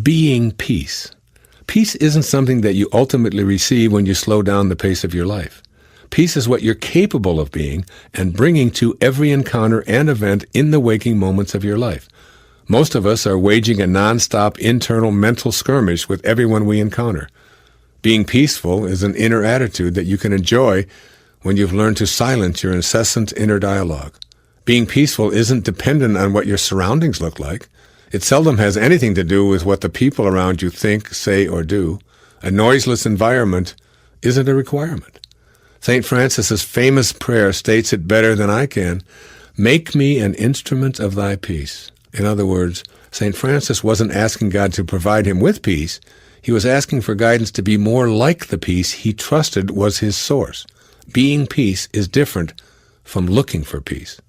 being peace. Peace isn't something that you ultimately receive when you slow down the pace of your life. Peace is what you're capable of being and bringing to every encounter and event in the waking moments of your life. Most of us are waging a nonstop internal mental skirmish with everyone we encounter. Being peaceful is an inner attitude that you can enjoy when you've learned to silence your incessant inner dialogue. Being peaceful isn't dependent on what your surroundings look like. It seldom has anything to do with what the people around you think, say, or do. A noiseless environment isn't a requirement. St. Francis's famous prayer states it better than I can. Make me an instrument of thy peace. In other words, St. Francis wasn't asking God to provide him with peace. He was asking for guidance to be more like the peace he trusted was his source. Being peace is different from looking for peace.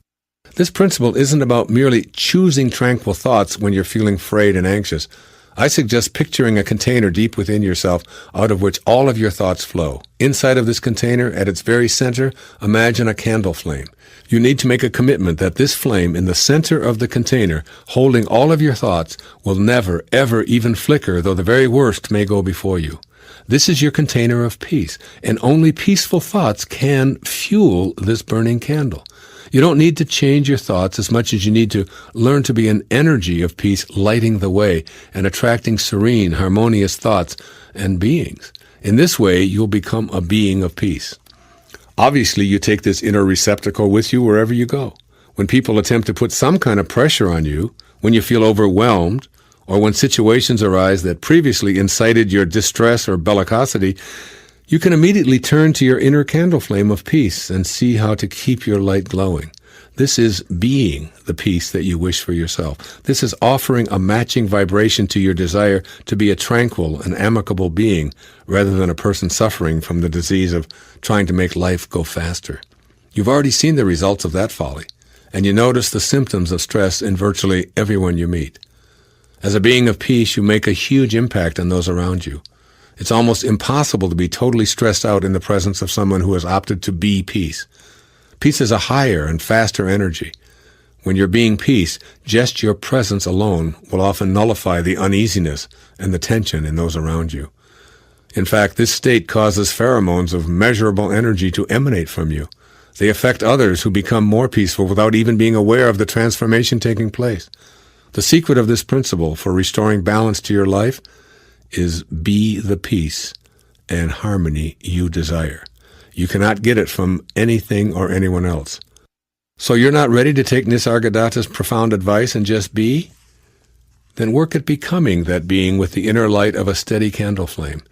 This principle isn't about merely choosing tranquil thoughts when you're feeling frayed and anxious. I suggest picturing a container deep within yourself out of which all of your thoughts flow. Inside of this container, at its very center, imagine a candle flame. You need to make a commitment that this flame in the center of the container, holding all of your thoughts, will never, ever even flicker, though the very worst may go before you. This is your container of peace, and only peaceful thoughts can fuel this burning candle. You don't need to change your thoughts as much as you need to learn to be an energy of peace lighting the way and attracting serene, harmonious thoughts and beings. In this way, you'll become a being of peace. Obviously, you take this inner receptacle with you wherever you go. When people attempt to put some kind of pressure on you, when you feel overwhelmed, or when situations arise that previously incited your distress or bellicosity, you can immediately turn to your inner candle flame of peace and see how to keep your light glowing. This is being the peace that you wish for yourself. This is offering a matching vibration to your desire to be a tranquil and amicable being rather than a person suffering from the disease of trying to make life go faster. You've already seen the results of that folly, and you notice the symptoms of stress in virtually everyone you meet. As a being of peace, you make a huge impact on those around you. It's almost impossible to be totally stressed out in the presence of someone who has opted to be peace. Peace is a higher and faster energy. When you're being peace, just your presence alone will often nullify the uneasiness and the tension in those around you. In fact, this state causes pheromones of measurable energy to emanate from you. They affect others who become more peaceful without even being aware of the transformation taking place. The secret of this principle for restoring balance to your life is be the peace and harmony you desire. You cannot get it from anything or anyone else. So you're not ready to take Nisargadatta's profound advice and just be? Then work at becoming that being with the inner light of a steady candle flame.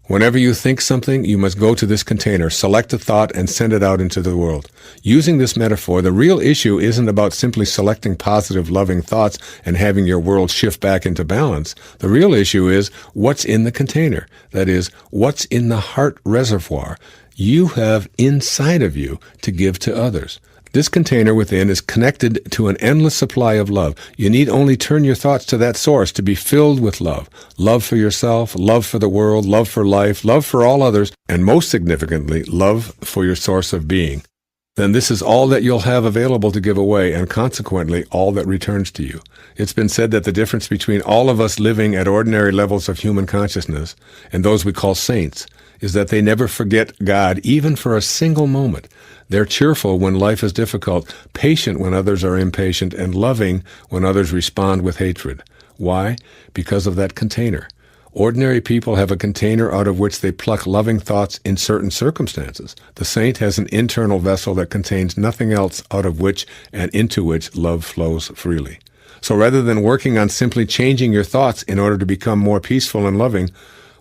Whenever you think something, you must go to this container, select a thought, and send it out into the world. Using this metaphor, the real issue isn't about simply selecting positive, loving thoughts and having your world shift back into balance. The real issue is what's in the container. That is, what's in the heart reservoir you have inside of you to give to others. This container within is connected to an endless supply of love. You need only turn your thoughts to that source to be filled with love. Love for yourself, love for the world, love for life, love for all others, and most significantly, love for your source of being. Then this is all that you'll have available to give away, and consequently, all that returns to you. It's been said that the difference between all of us living at ordinary levels of human consciousness and those we call saints is that they never forget God even for a single moment. They're cheerful when life is difficult, patient when others are impatient, and loving when others respond with hatred. Why? Because of that container. Ordinary people have a container out of which they pluck loving thoughts in certain circumstances. The saint has an internal vessel that contains nothing else out of which and into which love flows freely. So rather than working on simply changing your thoughts in order to become more peaceful and loving,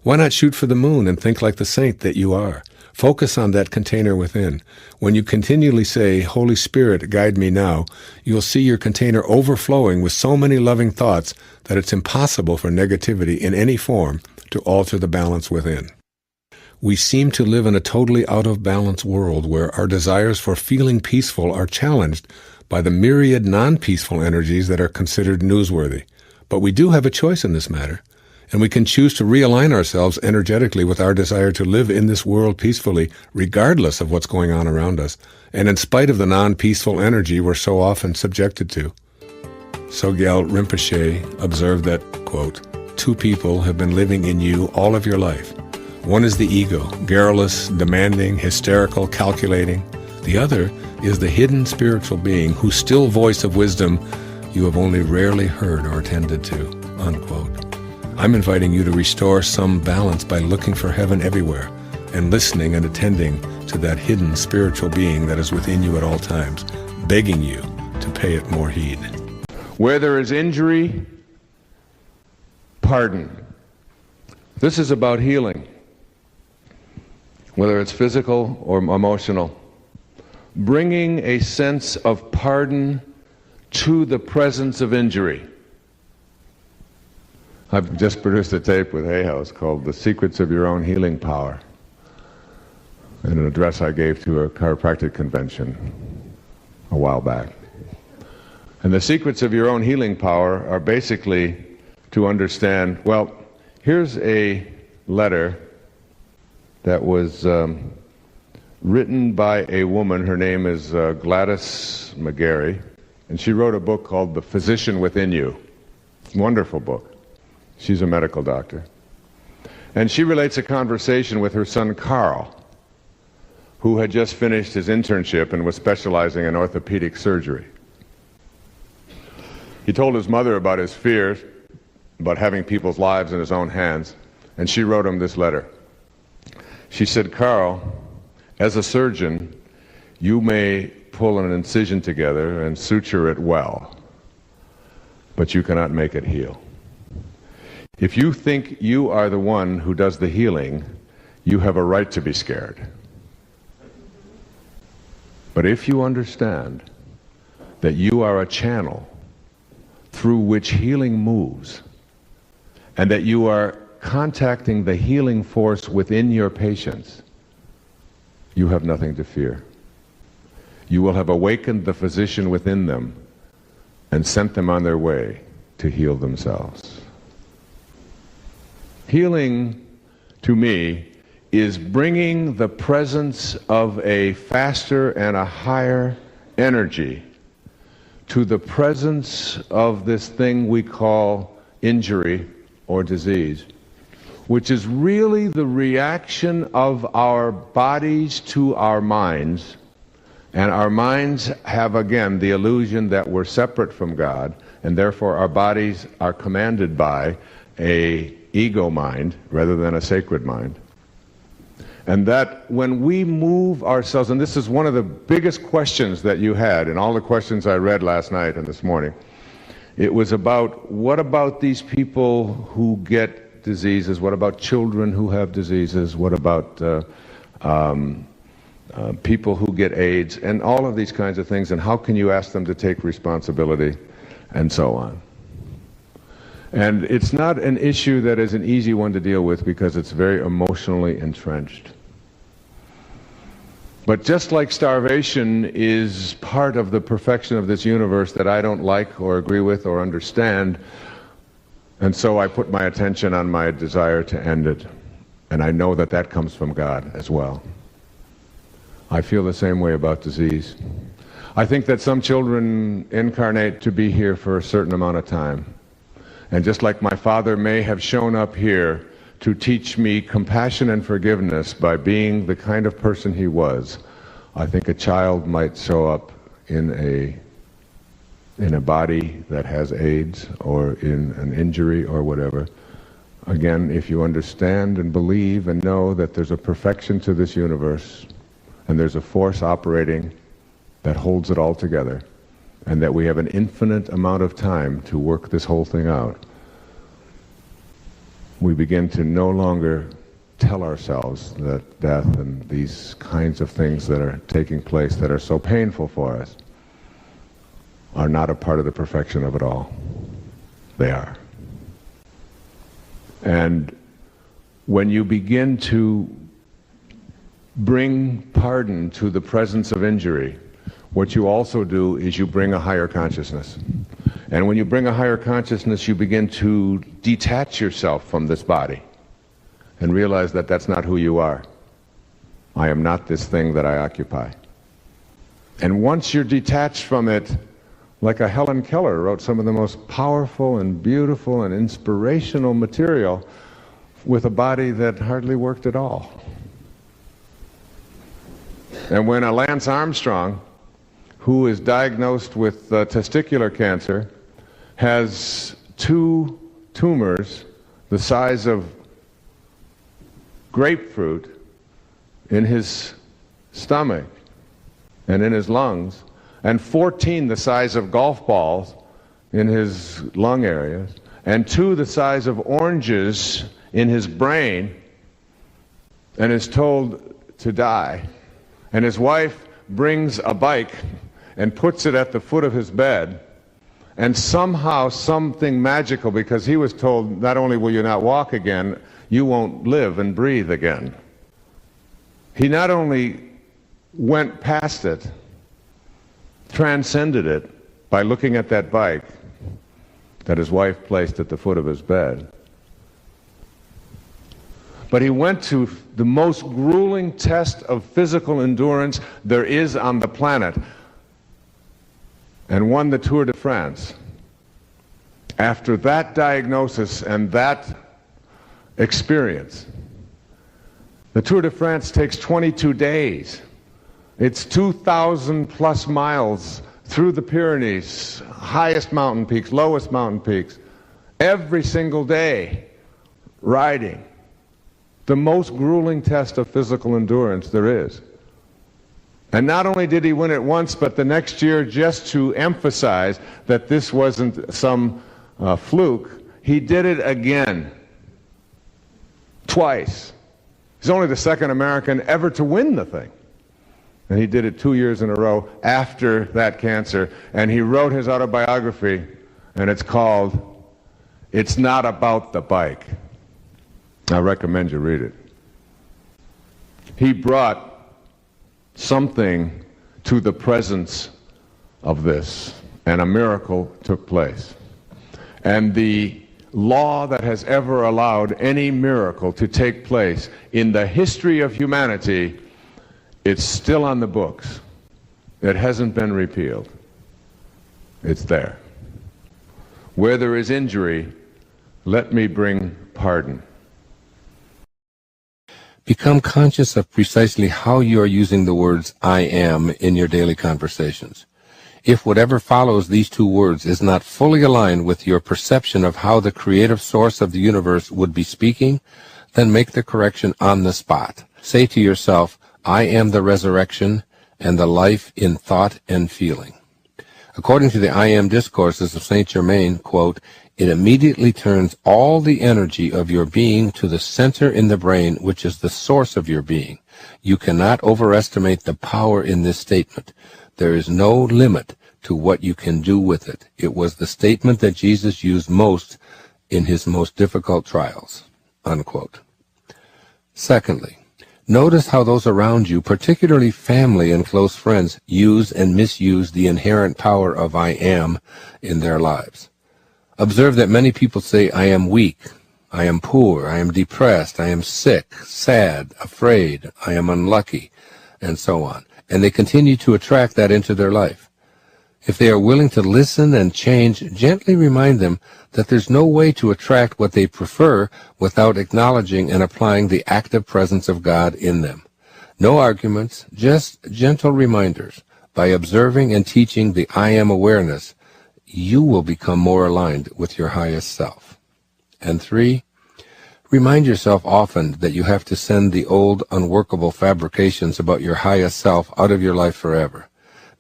why not shoot for the moon and think like the saint that you are? Focus on that container within. When you continually say, Holy Spirit, guide me now, you'll see your container overflowing with so many loving thoughts that it's impossible for negativity in any form to alter the balance within. We seem to live in a totally out-of-balance world where our desires for feeling peaceful are challenged by the myriad non-peaceful energies that are considered newsworthy. But we do have a choice in this matter. And we can choose to realign ourselves energetically with our desire to live in this world peacefully, regardless of what's going on around us, and in spite of the non-peaceful energy we're so often subjected to. Sogyal Rinpoche observed that, quote, two people have been living in you all of your life. One is the ego, garrulous, demanding, hysterical, calculating. The other is the hidden spiritual being whose still voice of wisdom you have only rarely heard or attended to, unquote. I'm inviting you to restore some balance by looking for heaven everywhere and listening and attending to that hidden spiritual being that is within you at all times, begging you to pay it more heed. Where there is injury, pardon. This is about healing, whether it's physical or emotional. Bringing a sense of pardon to the presence of injury. I've just produced a tape with Hay House called The Secrets of Your Own Healing Power, in an address I gave to a chiropractic convention a while back. And the secrets of your own healing power are basically to understand, well, here's a letter that was written by a woman. Her name is Gladys McGarry, and she wrote a book called The Physician Within You. Wonderful book. She's a medical doctor. And she relates a conversation with her son Carl, who had just finished his internship and was specializing in orthopedic surgery. He told his mother about his fears about having people's lives in his own hands, and she wrote him this letter. She said, "Carl, as a surgeon, you may pull an incision together and suture it well, but you cannot make it heal. If you think you are the one who does the healing, you have a right to be scared. But if you understand that you are a channel through which healing moves, and that you are contacting the healing force within your patients, you have nothing to fear. You will have awakened the physician within them and sent them on their way to heal themselves." Healing, to me, is bringing the presence of a faster and a higher energy to the presence of this thing we call injury or disease, which is really the reaction of our bodies to our minds. And our minds have, again, the illusion that we're separate from God, and therefore our bodies are commanded by a ego mind rather than a sacred mind. And that when we move ourselves, and this is one of the biggest questions that you had in all the questions I read last night and this morning, it was about, what about these people who get diseases? What about children who have diseases? What about people who get AIDS? And all of these kinds of things, and how can you ask them to take responsibility, and so on. And it's not an issue that is an easy one to deal with because it's very emotionally entrenched. But just like starvation is part of the perfection of this universe that I don't like or agree with or understand, and so I put my attention on my desire to end it. And I know that that comes from God as well. I feel the same way about disease. I think that some children incarnate to be here for a certain amount of time. And just like my father may have shown up here to teach me compassion and forgiveness by being the kind of person he was, I think a child might show up in a body that has AIDS or in an injury or whatever. Again, if you understand and believe and know that there's a perfection to this universe, and there's a force operating that holds it all together, and that we have an infinite amount of time to work this whole thing out, we begin to no longer tell ourselves that death and these kinds of things that are taking place that are so painful for us are not a part of the perfection of it all. They are. And when you begin to bring pardon to the presence of injury, what you also do is you bring a higher consciousness. And when you bring a higher consciousness, you begin to detach yourself from this body and realize that that's not who you are. I am not this thing that I occupy. And once you're detached from it, like a Helen Keller wrote some of the most powerful and beautiful and inspirational material with a body that hardly worked at all. And when a Lance Armstrong, who is diagnosed with testicular cancer, has 2 tumors the size of grapefruit in his stomach and in his lungs, and 14 the size of golf balls in his lung areas, and 2 the size of oranges in his brain, and is told to die. And his wife brings a bike and puts it at the foot of his bed, and somehow something magical, because he was told, not only will you not walk again, you won't live and breathe again. He not only went past it, transcended it by looking at that bike that his wife placed at the foot of his bed, but he went to the most grueling test of physical endurance there is on the planet and won the Tour de France. After that diagnosis and that experience, the Tour de France takes 22 days. It's 2,000 plus miles through the Pyrenees, highest mountain peaks, lowest mountain peaks, every single day riding. The most grueling test of physical endurance there is. And not only did he win it once, but the next year, just to emphasize that this wasn't some fluke, he did it again, twice. He's only the second American ever to win the thing. And he did it 2 years in a row after that cancer. And he wrote his autobiography, and it's called It's Not About the Bike. I recommend you read it. He brought something to the presence of this, and a miracle took place. And the law that has ever allowed any miracle to take place in the history of humanity, it's still on the books. It hasn't been repealed. It's there. Where there is injury, let me bring pardon. Become conscious of precisely how you are using the words I am in your daily conversations. If whatever follows these 2 words is not fully aligned with your perception of how the creative source of the universe would be speaking, then make the correction on the spot. Say to yourself, I am the resurrection and the life in thought and feeling. According to the I Am Discourses of Saint Germain, quote, it immediately turns all the energy of your being to the center in the brain, which is the source of your being. You cannot overestimate the power in this statement. There is no limit to what you can do with it. It was the statement that Jesus used most in his most difficult trials, unquote. Secondly, notice how those around you, particularly family and close friends, use and misuse the inherent power of I am in their lives. Observe that many people say, I am weak, I am poor, I am depressed, I am sick, sad, afraid, I am unlucky, and so on. And they continue to attract that into their life. If they are willing to listen and change, gently remind them that there's no way to attract what they prefer without acknowledging and applying the active presence of God in them. No arguments, just gentle reminders. By observing and teaching the I am awareness, you will become more aligned with your highest self. And 3, remind yourself often that you have to send the old, unworkable fabrications about your highest self out of your life forever.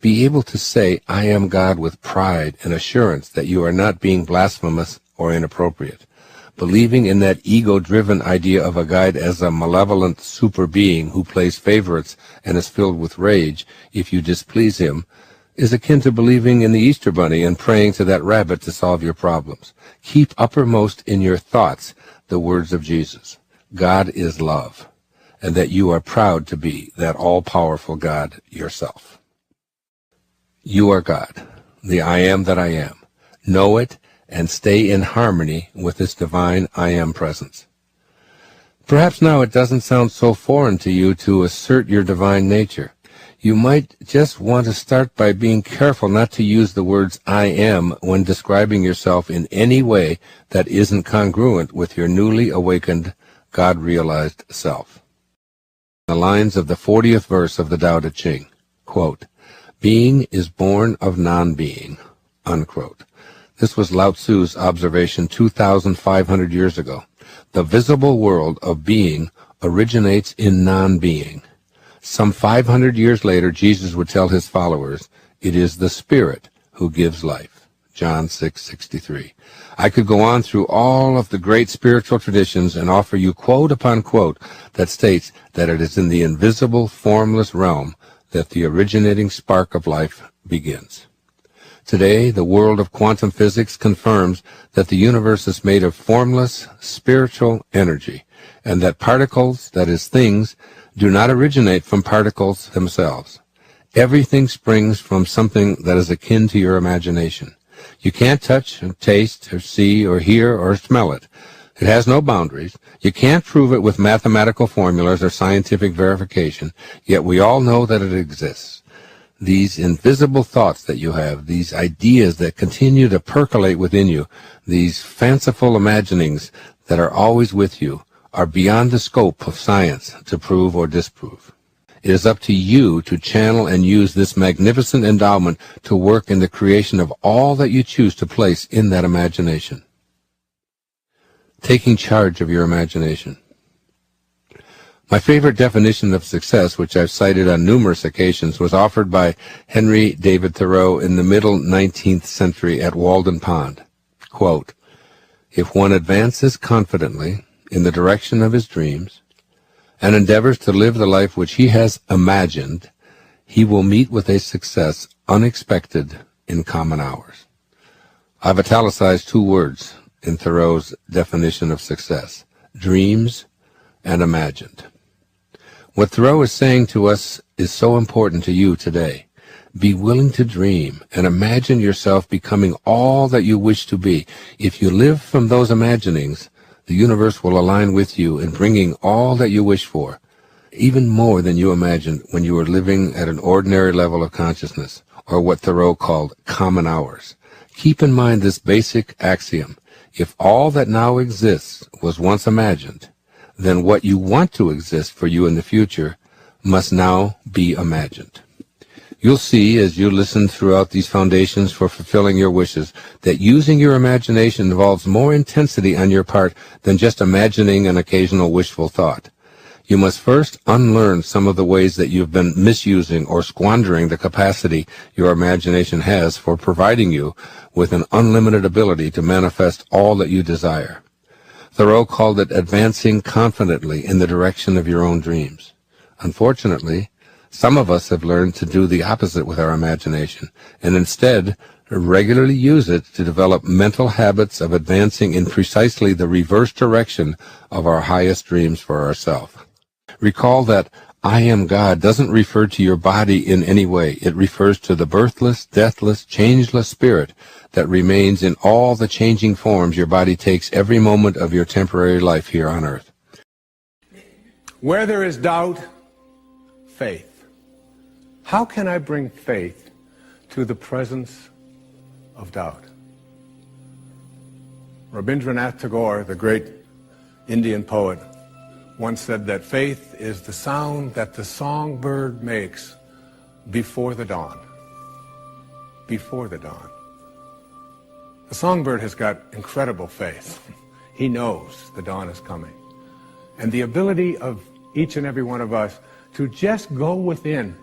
Be able to say, I am God with pride and assurance that you are not being blasphemous or inappropriate. Believing in that ego-driven idea of a guide as a malevolent super being who plays favorites and is filled with rage if you displease him is akin to believing in the Easter Bunny and praying to that rabbit to solve your problems. Keep uppermost in your thoughts the words of Jesus. God is love, and that you are proud to be that all-powerful God yourself. You are God, the I am that I am. Know it and stay in harmony with this divine I am presence. Perhaps now it doesn't sound so foreign to you to assert your divine nature. You might just want to start by being careful not to use the words I am when describing yourself in any way that isn't congruent with your newly awakened, God-realized self. The lines of the 40th verse of the Tao Te Ching, quote, "Being is born of non-being," unquote. This was Lao Tzu's observation 2,500 years ago. The visible world of being originates in non-being. Some 500 years later, Jesus would tell his followers, "It is the Spirit who gives life." John 6:63. I could go on through all of the great spiritual traditions and offer you quote upon quote that states that it is in the invisible, formless realm that the originating spark of life begins. Today, the world of quantum physics confirms that the universe is made of formless, spiritual energy, and that particles, that is, things, do not originate from particles themselves. Everything springs from something that is akin to your imagination. You can't touch, or taste, or see, or hear, or smell it. It has no boundaries. You can't prove it with mathematical formulas or scientific verification, yet we all know that it exists. These invisible thoughts that you have, these ideas that continue to percolate within you, these fanciful imaginings that are always with you, are beyond the scope of science to prove or disprove. It is up to you to channel and use this magnificent endowment to work in the creation of all that you choose to place in that imagination. Taking charge of your imagination. My favorite definition of success, which I've cited on numerous occasions, was offered by Henry David Thoreau in the middle 19th century at Walden Pond. Quote, "If one advances confidently in the direction of his dreams and endeavors to live the life which he has imagined, he will meet with a success unexpected in common hours." I've italicized two words in Thoreau's definition of success: dreams and imagined. What Thoreau is saying to us is so important to you today. Be willing to dream and imagine yourself becoming all that you wish to be. If you live from those imaginings, the universe will align with you in bringing all that you wish for, even more than you imagined when you were living at an ordinary level of consciousness, or what Thoreau called common hours. Keep in mind this basic axiom: if all that now exists was once imagined, then what you want to exist for you in the future must now be imagined. You'll see, as you listen throughout these foundations for fulfilling your wishes, that using your imagination involves more intensity on your part than just imagining an occasional wishful thought. You must first unlearn some of the ways that you've been misusing or squandering the capacity your imagination has for providing you with an unlimited ability to manifest all that you desire. Thoreau called it advancing confidently in the direction of your own dreams. Unfortunately, some of us have learned to do the opposite with our imagination, and instead regularly use it to develop mental habits of advancing in precisely the reverse direction of our highest dreams for ourselves. Recall that I am God doesn't refer to your body in any way. It refers to the birthless, deathless, changeless spirit that remains in all the changing forms your body takes every moment of your temporary life here on earth. Where there is doubt, faith. How can I bring faith to the presence of doubt? Rabindranath Tagore, the great Indian poet, once said that faith is the sound that the songbird makes before the dawn. Before the dawn. The songbird has got incredible faith. He knows the dawn is coming. And the ability of each and every one of us to just go within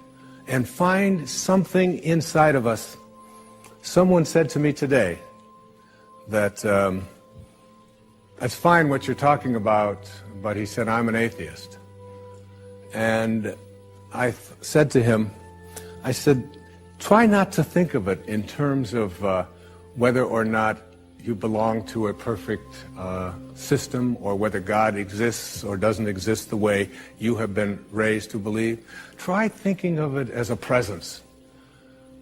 and find something inside of us. Someone said to me today that that's fine what you're talking about, but he said, I'm an atheist. And I said to him, I said, try not to think of it in terms of whether or not you belong to a perfect system, or whether God exists or doesn't exist the way you have been raised to believe. Try thinking of it as a presence.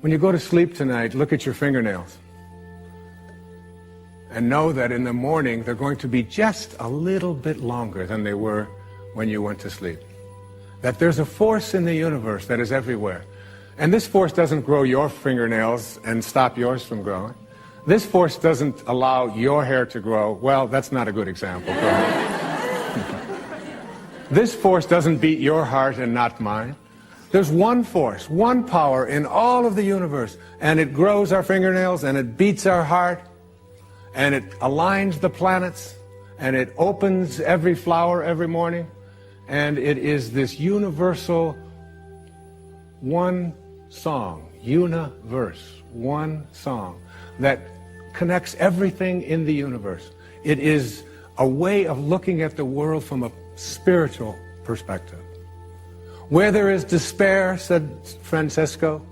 When you go to sleep tonight, look at your fingernails. And know that in the morning they're going to be just a little bit longer than they were when you went to sleep. that there's a force in the universe that is everywhere. And this force doesn't grow your fingernails and stop yours from growing. This force doesn't allow your hair to grow. Well, that's not a good example. This force doesn't beat your heart and not mine. There's one force, one power in all of the universe, and it grows our fingernails, and it beats our heart, and it aligns the planets, and it opens every flower every morning, and it is this universal one song, universe, one song, that connects everything in the universe. It is a way of looking at the world from a spiritual perspective. Where there is despair, said Francesco,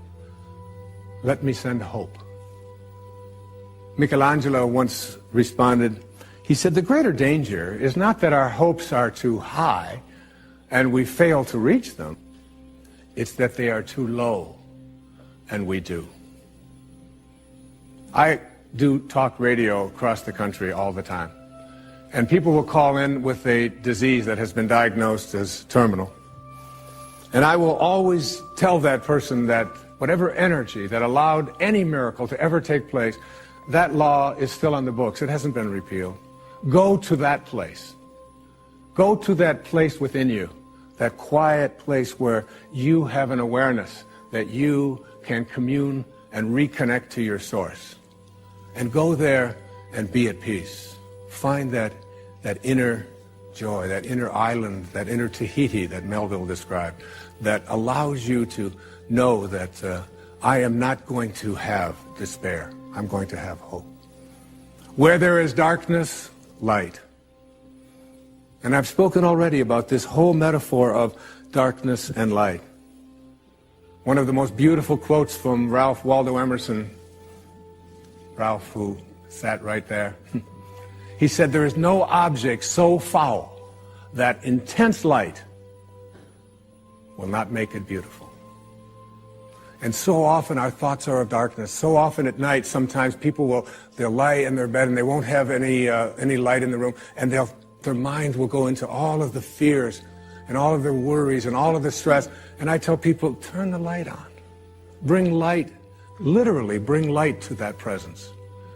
let me send hope. Michelangelo once responded, he said, the greater danger is not that our hopes are too high and we fail to reach them. It's that they are too low and we do. I do talk radio across the country all the time. And people will call in with a disease that has been diagnosed as terminal. And I will always tell that person that whatever energy that allowed any miracle to ever take place, that law is still on the books. It hasn't been repealed. Go to that place. Go to that place within you, that quiet place where you have an awareness that you can commune and reconnect to your source. And go there and be at peace. Find that inner joy, that inner island, that inner Tahiti that Melville described, that allows you to know that I am not going to have despair. I'm going to have hope. Where there is darkness, light. And I've spoken already about this whole metaphor of darkness and light. One of the most beautiful quotes from Ralph Waldo Emerson, Ralph who sat right there, he said, there is no object so foul that intense light will not make it beautiful. And so often our thoughts are of darkness. So often at night, sometimes people they'll lie in their bed and they won't have any light in the room, and their mind will go into all of the fears and all of their worries and all of the stress. And I tell people, turn the light on. Bring light, literally bring light to that presence.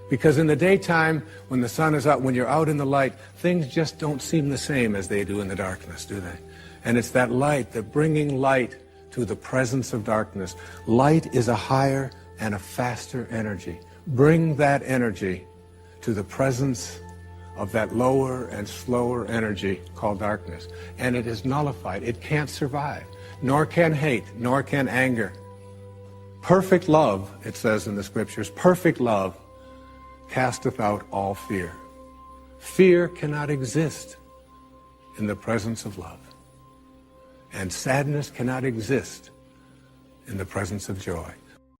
Because in the daytime, when the sun is out, when you're out in the light, things just don't seem the same as they do in the darkness, do they? And it's that light, the bringing light to the presence of darkness. Light is a higher and a faster energy. Bring that energy to the presence of that lower and slower energy called darkness. And it is nullified. It can't survive, nor can hate, nor can anger. Perfect love, it says in the scriptures, perfect love casteth out all fear. Fear cannot exist in the presence of love. And sadness cannot exist in the presence of joy.